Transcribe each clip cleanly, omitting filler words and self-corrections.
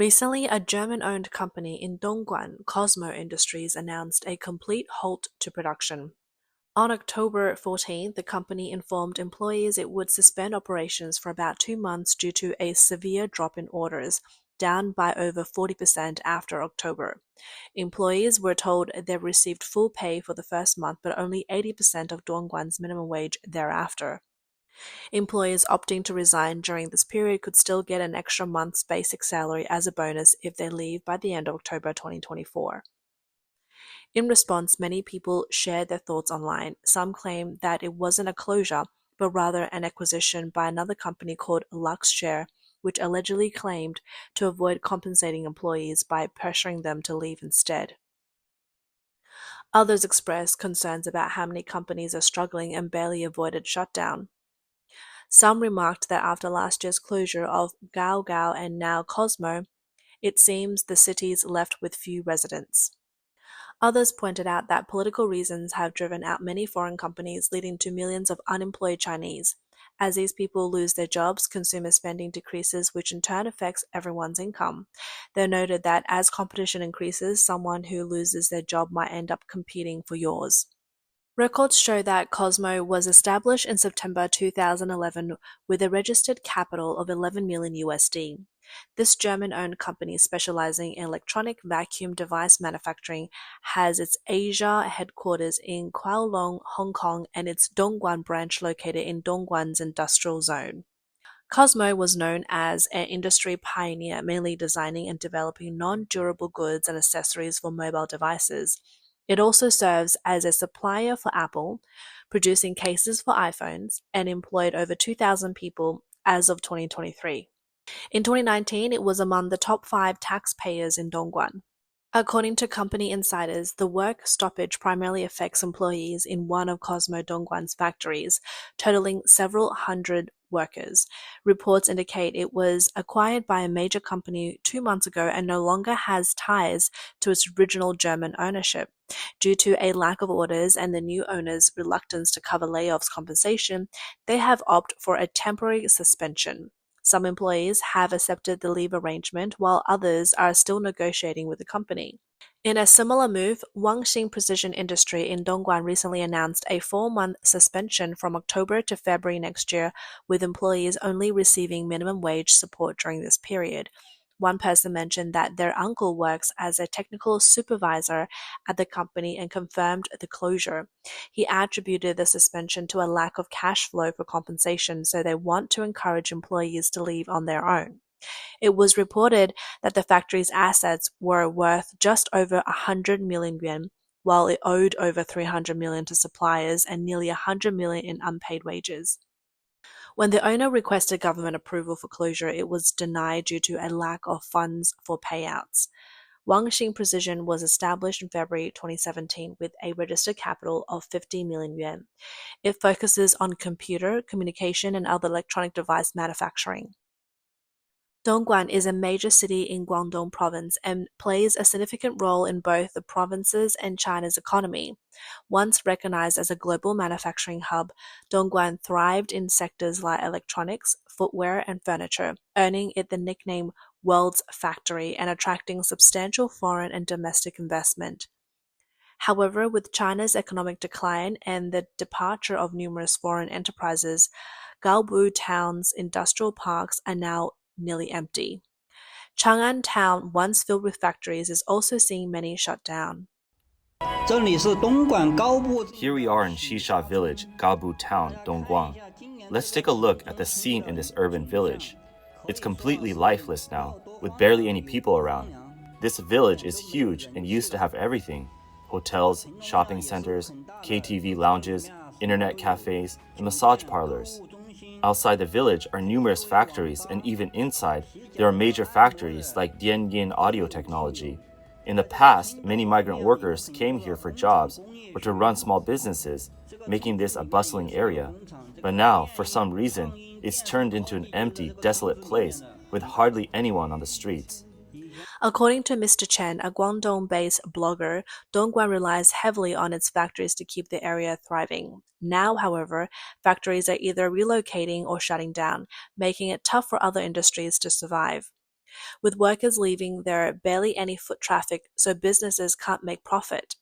Recently, a German-owned company in Dongguan, Cosmo Industries, announced a complete halt to production. On October 14, the company informed employees it would suspend operations for about 2 months due to a severe drop in orders, down by over 40% after October. Employees were told they received full pay for the first month, but only 80% of Dongguan's minimum wage thereafter. Employees opting to resign during this period could still get an extra month's basic salary as a bonus if they leave by the end of October 2024. In response, many people shared their thoughts online. Some claim that it wasn't a closure, but rather an acquisition by another company called Luxshare, which allegedly claimed to avoid compensating employees by pressuring them to leave instead. Others expressed concerns about how many companies are struggling and barely avoided shutdown. Some remarked that after last year's closure of Gao and now Cosmo, it seems the city's left with few residents. Others pointed out that political reasons have driven out many foreign companies, leading to millions of unemployed Chinese. As these people lose their jobs, consumer spending decreases, which in turn affects everyone's income. They noted that as competition increases, someone who loses their job might end up competing for yours. Records show that Cosmo was established in September 2011 with a registered capital of 11 million USD. This German-owned company specializing in electronic vacuum device manufacturing has its Asia headquarters in Kowloon, Hong Kong, and its Dongguan branch located in Dongguan's industrial zone. Cosmo was known as an industry pioneer, mainly designing and developing non-durable goods and accessories for mobile devices. It also serves as a supplier for Apple, producing cases for iPhones, and employed over 2,000 people as of 2023. In 2019, it was among the top 5 taxpayers in Dongguan. According to company insiders, the work stoppage primarily affects employees in one of Cosmo Dongguan's factories, totaling several hundred workers. Reports indicate it was acquired by a major company 2 months ago and no longer has ties to its original German ownership. Due to a lack of orders and the new owner's reluctance to cover layoffs compensation, they have opted for a temporary suspension. Some employees have accepted the leave arrangement, while others are still negotiating with the company. In a similar move, Wangxing Precision Industry in Dongguan recently announced a 4-month suspension from October to February next year, with employees only receiving minimum wage support during this period. One person mentioned that their uncle works as a technical supervisor at the company and confirmed the closure. He attributed the suspension to a lack of cash flow for compensation, so they want to encourage employees to leave on their own. It was reported that the factory's assets were worth just over 100 million yuan, while it owed over 300 million to suppliers and nearly 100 million in unpaid wages. When the owner requested government approval for closure, it was denied due to a lack of funds for payouts. Wangxing Precision was established in February 2017 with a registered capital of 50 million yuan. It focuses on computer, communication, and other electronic device manufacturing. Dongguan is a major city in Guangdong province and plays a significant role in both the province's and China's economy. Once recognized as a global manufacturing hub, Dongguan thrived in sectors like electronics, footwear, and furniture, earning it the nickname World's Factory and attracting substantial foreign and domestic investment. However, with China's economic decline and the departure of numerous foreign enterprises, Gaobu Town's industrial parks are now nearly empty. Chang'an Town, once filled with factories, is also seeing many shut down. Here we are in Shisha Village, Gaobu Town, Dongguan. Let's take a look at the scene in this urban village. It's completely lifeless now, with barely any people around. This village is huge and used to have everything: hotels, shopping centers, KTV lounges, internet cafes, and massage parlors. Outside the village are numerous factories, and even inside, there are major factories like Dianyin Audio Technology. In the past, many migrant workers came here for jobs or to run small businesses, making this a bustling area. But now, for some reason, it's turned into an empty, desolate place with hardly anyone on the streets. According to Mr. Chen, a Guangdong-based blogger, Dongguan relies heavily on its factories to keep the area thriving. Now, however, factories are either relocating or shutting down, making it tough for other industries to survive. with workers leaving there barely any foot traffic, so businesses can't make profit.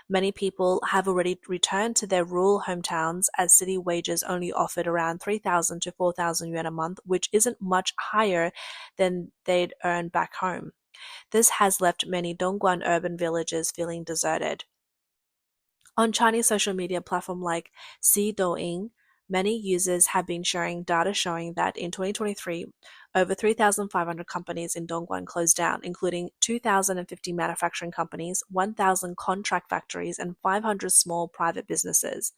Many people have already returned to their rural hometowns as city wages only offered around 3,000 to 4,000 yuan a month, which isn't much higher than they'd earn back home. This has left many Dongguan urban villages feeling deserted. On Chinese social media platform like Douyin, many users have been sharing data showing that in 2023, over 3,500 companies in Dongguan closed down, including 2,050 manufacturing companies, 1,000 contract factories, and 500 small private businesses.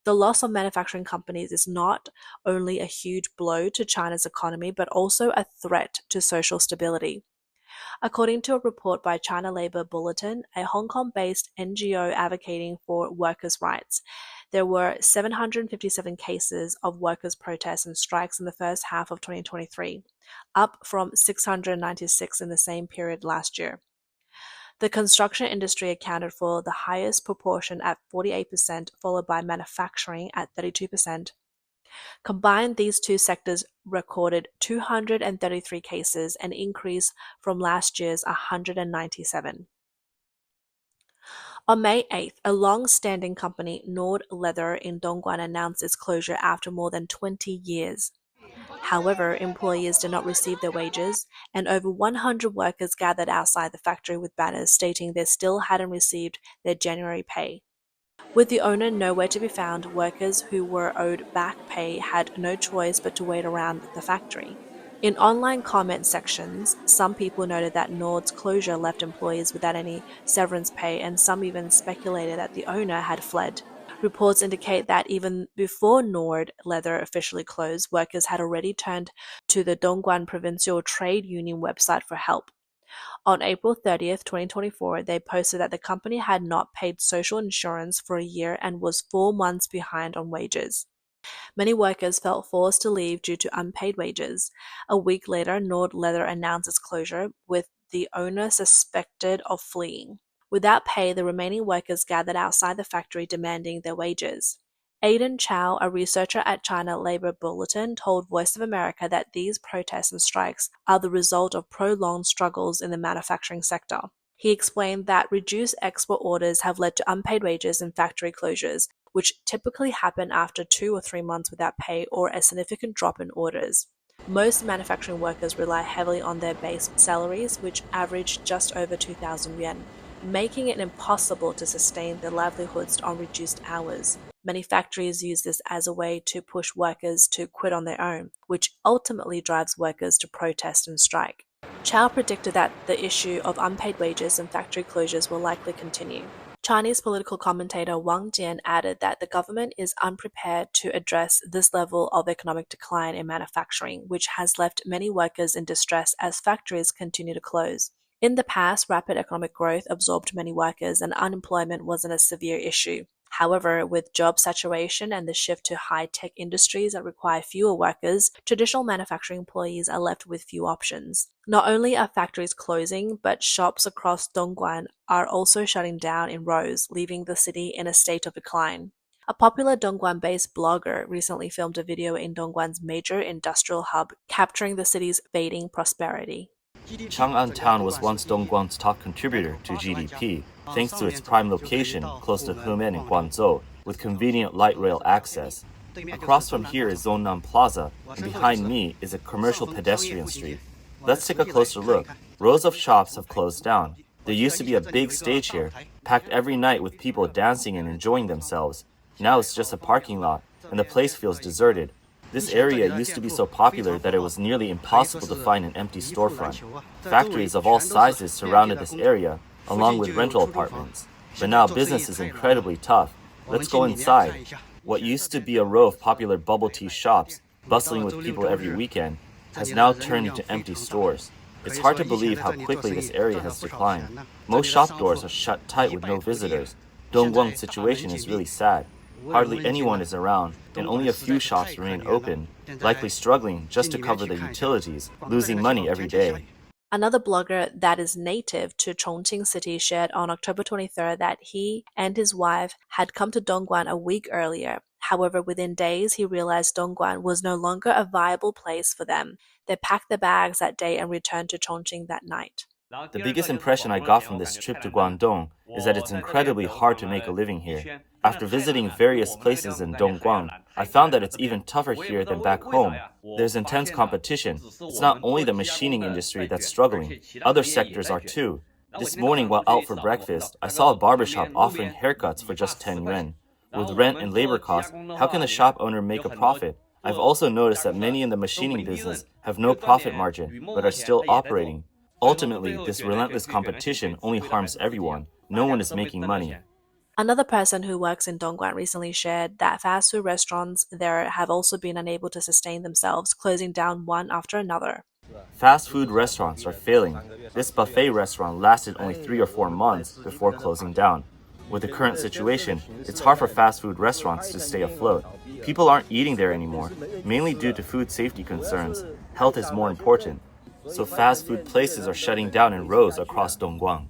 The loss of manufacturing companies is not only a huge blow to China's economy, but also a threat to social stability. According to a report by China Labour Bulletin, a Hong Kong-based NGO advocating for workers' rights, there were 757 cases of workers' protests and strikes in the first half of 2023, up from 696 in the same period last year. The construction industry accounted for the highest proportion at 48%, followed by manufacturing at 32%. Combined, these two sectors recorded 233 cases, an increase from last year's 197. On May 8th, a long-standing company, Nord Leather in Dongguan, announced its closure after more than 20 years. However, employees did not receive their wages, and over 100 workers gathered outside the factory with banners stating they still hadn't received their January pay. With the owner nowhere to be found, workers who were owed back pay had no choice but to wait around the factory. In online comment sections, some people noted that Nord's closure left employees without any severance pay, and some even speculated that the owner had fled. Reports indicate that even before Nord Leather officially closed, workers had already turned to the Dongguan Provincial Trade Union website for help. On April 30th, 2024, they posted that the company had not paid social insurance for a year and was 4 months behind on wages. Many workers felt forced to leave due to unpaid wages. A week later, Nord Leather announced its closure, with the owner suspected of fleeing. Without pay, the remaining workers gathered outside the factory demanding their wages. Aidan Chow, a researcher at China Labour Bulletin, told Voice of America that these protests and strikes are the result of prolonged struggles in the manufacturing sector. He explained that reduced export orders have led to unpaid wages and factory closures, which typically happen after 2 or 3 months without pay or a significant drop in orders. Most manufacturing workers rely heavily on their base salaries, which average just over 2,000 yuan, making it impossible to sustain their livelihoods on reduced hours. Many factories use this as a way to push workers to quit on their own, which ultimately drives workers to protest and strike. Chow predicted that the issue of unpaid wages and factory closures will likely continue. Chinese political commentator Wang Jian added that the government is unprepared to address this level of economic decline in manufacturing, which has left many workers in distress as factories continue to close. In the past, rapid economic growth absorbed many workers and unemployment wasn't a severe issue. However, with job saturation and the shift to high-tech industries that require fewer workers, traditional manufacturing employees are left with few options. Not only are factories closing, but shops across Dongguan are also shutting down in rows, leaving the city in a state of decline. A popular Dongguan-based blogger recently filmed a video in Dongguan's major industrial hub, capturing the city's fading prosperity. Chang'an Town was once Dongguan's top contributor to GDP, thanks to its prime location close to Hemen and Guangzhou, with convenient light rail access. Across from here is Zhongnam Plaza, and behind me is a commercial pedestrian street. Let's take a closer look. Rows of shops have closed down. There used to be a big stage here, packed every night with people dancing and enjoying themselves. Now it's just a parking lot, and the place feels deserted. This area used to be so popular that it was nearly impossible to find an empty storefront. Factories of all sizes surrounded this area, along with rental apartments. But now business is incredibly tough. Let's go inside. What used to be a row of popular bubble tea shops, bustling with people every weekend, has now turned into empty stores. It's hard to believe how quickly this area has declined. Most shop doors are shut tight with no visitors. Dongguan's situation is really sad. Hardly anyone is around, and only a few shops remain open, likely struggling just to cover the utilities, losing money every day. Another blogger that is native to Chongqing City shared on October 23rd that he and his wife had come to Dongguan a week earlier, However, within days, he realized Dongguan was no longer a viable place for them. They packed their bags that day and returned to Chongqing that night. The biggest impression I got from this trip to Guangdong is that it's incredibly hard to make a living here. After visiting various places in Dongguan, I found that it's even tougher here than back home. There's intense competition. It's not only the machining industry that's struggling, other sectors are too. This morning while out for breakfast, I saw a barbershop offering haircuts for just 10 yuan. With rent and labor costs, how can the shop owner make a profit? I've also noticed that many in the machining business have no profit margin, but are still operating. Ultimately, this relentless competition only harms everyone. No one is making money. Another person who works in Dongguan recently shared that fast food restaurants there have also been unable to sustain themselves, closing down one after another. Fast food restaurants are failing. This buffet restaurant lasted only 3 or 4 months before closing down. With the current situation, it's hard for fast food restaurants to stay afloat. People aren't eating there anymore, mainly due to food safety concerns. Health is more important. So fast food places are shutting down in rows across Dongguan.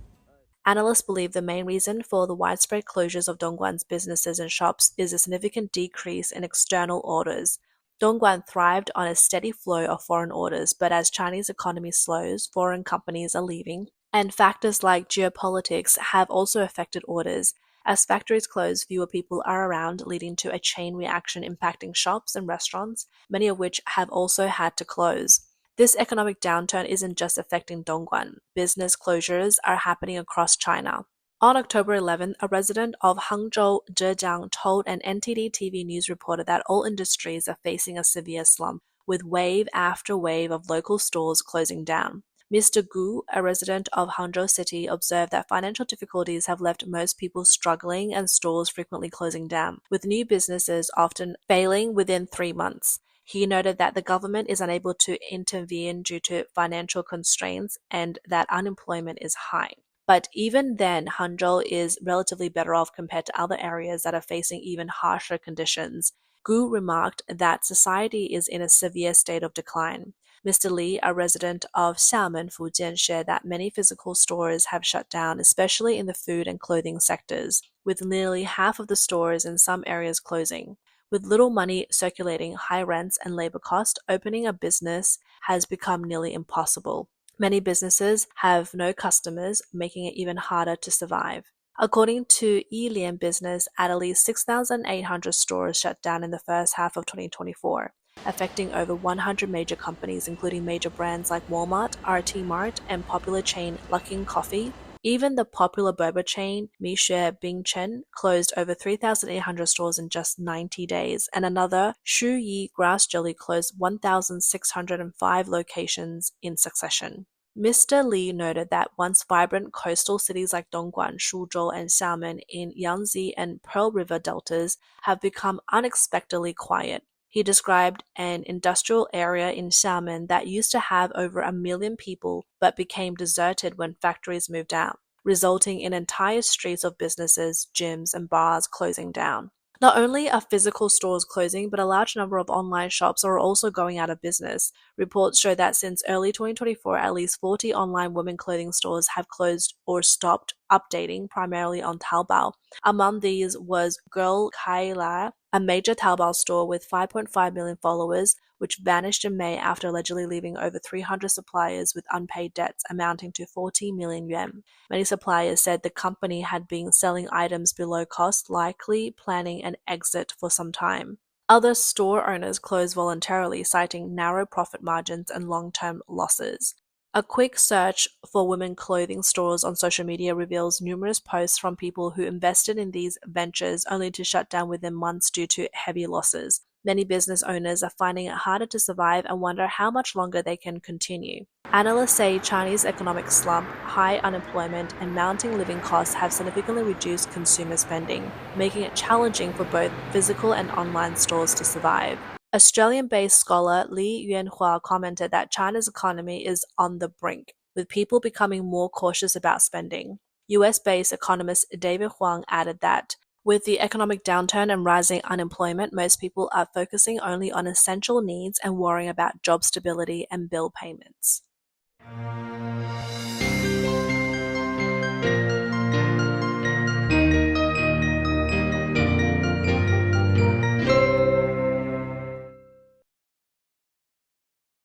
Analysts believe the main reason for the widespread closures of Dongguan's businesses and shops is a significant decrease in external orders. Dongguan thrived on a steady flow of foreign orders, but as Chinese economy slows, foreign companies are leaving, and factors like geopolitics have also affected orders. As factories close, fewer people are around, leading to a chain reaction impacting shops and restaurants, many of which have also had to close. This economic downturn isn't just affecting Dongguan. Business closures are happening across China. On October 11th, a resident of Hangzhou, Zhejiang, told an NTD TV news reporter that all industries are facing a severe slump, with wave after wave of local stores closing down. Mr. Gu, a resident of Hangzhou City, observed that financial difficulties have left most people struggling and stores frequently closing down, with new businesses often failing within 3 months. He noted that the government is unable to intervene due to financial constraints and that unemployment is high. But even then, Hangzhou is relatively better off compared to other areas that are facing even harsher conditions. Gu remarked that society is in a severe state of decline. Mr. Li, a resident of Xiamen, Fujian, shared that many physical stores have shut down, especially in the food and clothing sectors, with nearly half of the stores in some areas closing. With little money circulating, high rents, and labor cost, opening a business has become nearly impossible. Many businesses have no customers, making it even harder to survive. According to Yilian Business, at least 6,800 stores shut down in the first half of 2024, affecting over 100 major companies, including major brands like Walmart, RT Mart, and popular chain Luckin Coffee. Even the popular boba chain Mixue Bingchen closed over 3,800 stores in just 90 days, and another Shu Yi Grass Jelly closed 1,605 locations in succession. Mr. Li noted that once vibrant coastal cities like Dongguan, Suzhou, and Xiamen in Yangtze and Pearl River deltas have become unexpectedly quiet. He described an industrial area in Xiamen that used to have over 1 million people but became deserted when factories moved out, resulting in entire streets of businesses, gyms, and bars closing down. Not only are physical stores closing, but a large number of online shops are also going out of business. Reports show that since early 2024, at least 40 online women clothing stores have closed or stopped updating, primarily on Taobao. Among these was Girl Kaila, a major Taobao store with 5.5 million followers, which vanished in May after allegedly leaving over 300 suppliers with unpaid debts amounting to 40 million yuan. Many suppliers said the company had been selling items below cost, likely planning an exit for some time. Other store owners closed voluntarily, citing narrow profit margins and long-term losses. A quick search for women clothing stores on social media reveals numerous posts from people who invested in these ventures only to shut down within months due to heavy losses. Many business owners are finding it harder to survive and wonder how much longer they can continue. Analysts say Chinese economic slump, high unemployment, and mounting living costs have significantly reduced consumer spending, making it challenging for both physical and online stores to survive. Australian-based scholar Li Yuanhua commented that China's economy is on the brink, with people becoming more cautious about spending. US-based economist David Huang added that, with the economic downturn and rising unemployment, most people are focusing only on essential needs and worrying about job stability and bill payments.